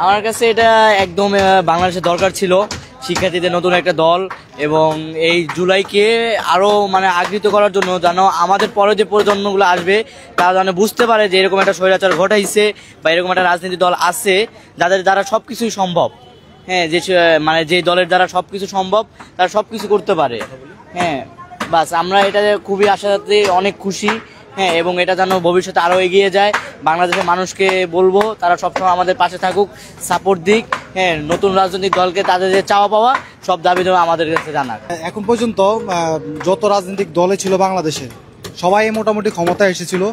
আমার কাছে এটা একদম বাংলাদেশের দরকার ছিল, শিক্ষার্থীদের নতুন একটা দল, এবং এই জুলাইকে আরো মানে আগ্রহীত করার জন্য যেন আমাদের পরে যে প্রজন্মগুলো আসবে তারা যেন বুঝতে পারে যে এরকম একটা স্বৈরাচার ঘটাইছে বা এরকম একটা রাজনীতি দল আছে যাদের দ্বারা সবকিছুই সম্ভব। হ্যাঁ, যে মানে যে দলের দ্বারা সবকিছু সম্ভব তারা সবকিছু করতে পারে। হ্যাঁ, বাস আমরা এটা খুবই আশাতে অনেক খুশি। হ্যাঁ, এবং এটা যেন ভবিষ্যতে আরও এগিয়ে যায়। বাংলাদেশের মানুষকে বলবো তারা সবসময় আমাদের পাশে থাকুক, সাপোর্ট দিক। হ্যাঁ, নতুন রাজনৈতিক দলকে তাদের যে চাওয়া পাওয়া সব দাবি দেওয়া আমাদের কাছে জানাক। এখন পর্যন্ত যত রাজনৈতিক দলে ছিল বাংলাদেশে সবাই মোটামুটি ক্ষমতায় এসেছিল,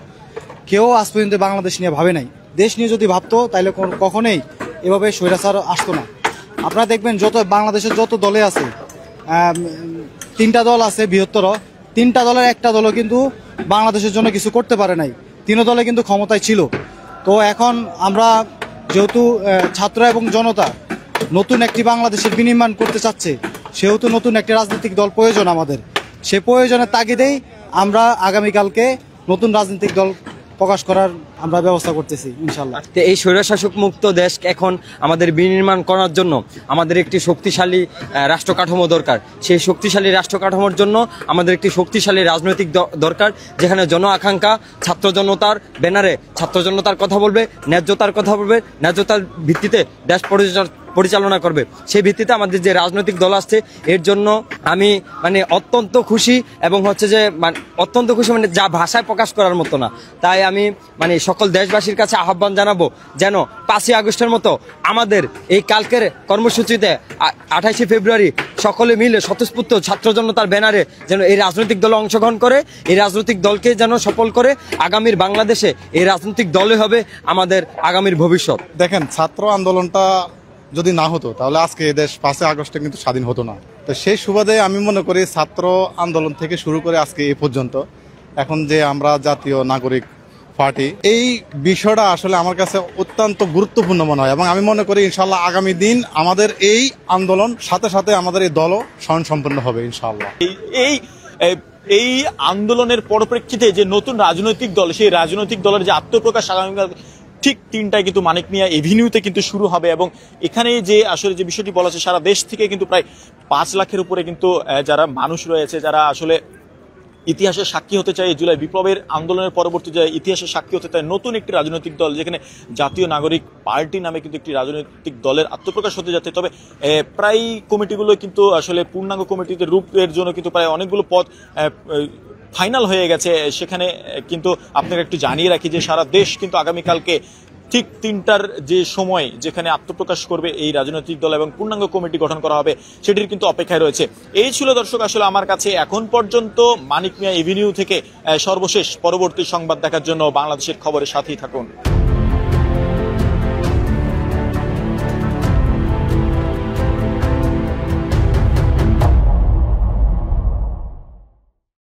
কেউ আজ পর্যন্ত বাংলাদেশ নিয়ে ভাবে নাই। দেশ নিয়ে যদি ভাবতো তাহলে কখনোই এভাবে স্বৈরাচার আসতো না। আপনারা দেখবেন যত বাংলাদেশের যত দলে আছে, 3টা দল আছে বৃহত্তর, 3টা দলের একটা দলও কিন্তু বাংলাদেশের জন্য কিছু করতে পারে নাই। 3 দলে কিন্তু ক্ষমতায় ছিল। তো এখন আমরা যেহেতু ছাত্র এবং জনতা নতুন একটি বাংলাদেশের বিনির্মাণ করতে চাচ্ছে, সেহেতু নতুন একটি রাজনৈতিক দল প্রয়োজন আমাদের। সে প্রয়োজনের তাগিদেই আমরা আগামীকালকে নতুন রাজনৈতিক দল প্রকাশ করার আমরা ব্যবস্থা করতেছি ইনশাল্লাহ। এই স্বৈরশাসক মুক্ত দেশ এখন আমাদের বিনির্মাণ করার জন্য আমাদের একটি শক্তিশালী রাষ্ট্র কাঠামো দরকার। সেই শক্তিশালী রাষ্ট্র কাঠামোর জন্য আমাদের একটি শক্তিশালী রাজনৈতিক দরকার, যেখানে জন আকাঙ্ক্ষা ছাত্র জনতার ব্যানারে ছাত্র জনতার কথা বলবে, ন্যায্যতার কথা বলবে, ন্যায্যতার ভিত্তিতে দেশ পরিচালনা করবে। সেই ভিত্তিতে আমাদের যে রাজনৈতিক দল আসছে এর জন্য আমি মানে অত্যন্ত খুশি, এবং হচ্ছে যে অত্যন্ত খুশি মানে যা ভাষায় প্রকাশ করার মতো না। তাই আমি মানে সকল দেশবাসীর কাছে আহ্বান জানাবো যেন 5ই আগস্টের মতো আমাদের এই কালকের কর্মসূচিতে 28শে ফেব্রুয়ারি সকলে মিলে স্বতঃস্ফূর্ত ছাত্র জনতার ব্যানারে যেন এই রাজনৈতিক দলে অংশগ্রহণ করে, এই রাজনৈতিক দলকে যেন সফল করে আগামীর বাংলাদেশে এই রাজনৈতিক দলে হবে আমাদের আগামীর ভবিষ্যৎ। দেখেন, ছাত্র আন্দোলনটা যদি না হতো তাহলে আজকে এই দেশ 5ই আগস্টে কিন্তু স্বাধীন হতো না। তো সেই সুবাদে আমি মনে করি ছাত্র আন্দোলন থেকে শুরু করে আজকে এই পর্যন্ত এখন যে আমরা জাতীয় নাগরিক পার্টি, এই বিষয়টা আসলে আমার কাছে অত্যন্ত গুরুত্বপূর্ণ মনে হয়, এবং আমি মনে করি ইনশাল্লাহ আগামী দিন আমাদের এই আন্দোলন সাথে সাথে আমাদের এই দলও স্বয়ংসম্পন্ন হবে ইনশাল্লাহ। এই আন্দোলনের পরিপ্রেক্ষিতে যে নতুন রাজনৈতিক দল, সেই রাজনৈতিক দলের যে আত্মপ্রকাশ আগামীকাল ঠিক 3টায় কিন্তু মানিক মিয়া এভিনিউতে কিন্তু শুরু হবে। এবং এখানে যে আসলে যে বিষয়টি বলা আছে, সারা দেশ থেকে কিন্তু প্রায় 5 লাখের উপরে কিন্তু যারা মানুষ রয়েছে, যারা আসলে ইতিহাসের সাক্ষী হতে চায়, জুলাই বিপ্লবের আন্দোলনের পরবর্তী যে ইতিহাসের সাক্ষী হতে চায় নতুন একটি রাজনৈতিক দল, যেখানে জাতীয় নাগরিক পার্টি নামে কিন্তু একটি রাজনৈতিক দলের আত্মপ্রকাশ হতে যাচ্ছে। তবে প্রায় কমিটিগুলো কিন্তু আসলে পূর্ণাঙ্গ কমিটিতে রূপের জন্য কিন্তু প্রায় অনেকগুলো পদ ফাইনাল হয়ে গেছে। সেখানে কিন্তু আপনাকে একটু জানিয়ে রাখি যে সারা দেশ কিন্তু আগামীকালকে ঠিক 3টার যে সময় যেখানে আত্মপ্রকাশ করবে এই রাজনৈতিক দল এবং পূর্ণাঙ্গ কমিটি গঠন করা হবে সেটির কিন্তু অপেক্ষায় রয়েছে। এই ছিল দর্শক আসলে আমার কাছে এখন পর্যন্ত মানিক মিয়া এভিনিউ থেকে সর্বশেষ পরবর্তী সংবাদ দেখার জন্য বাংলাদেশের খবরের সাথেই থাকুন।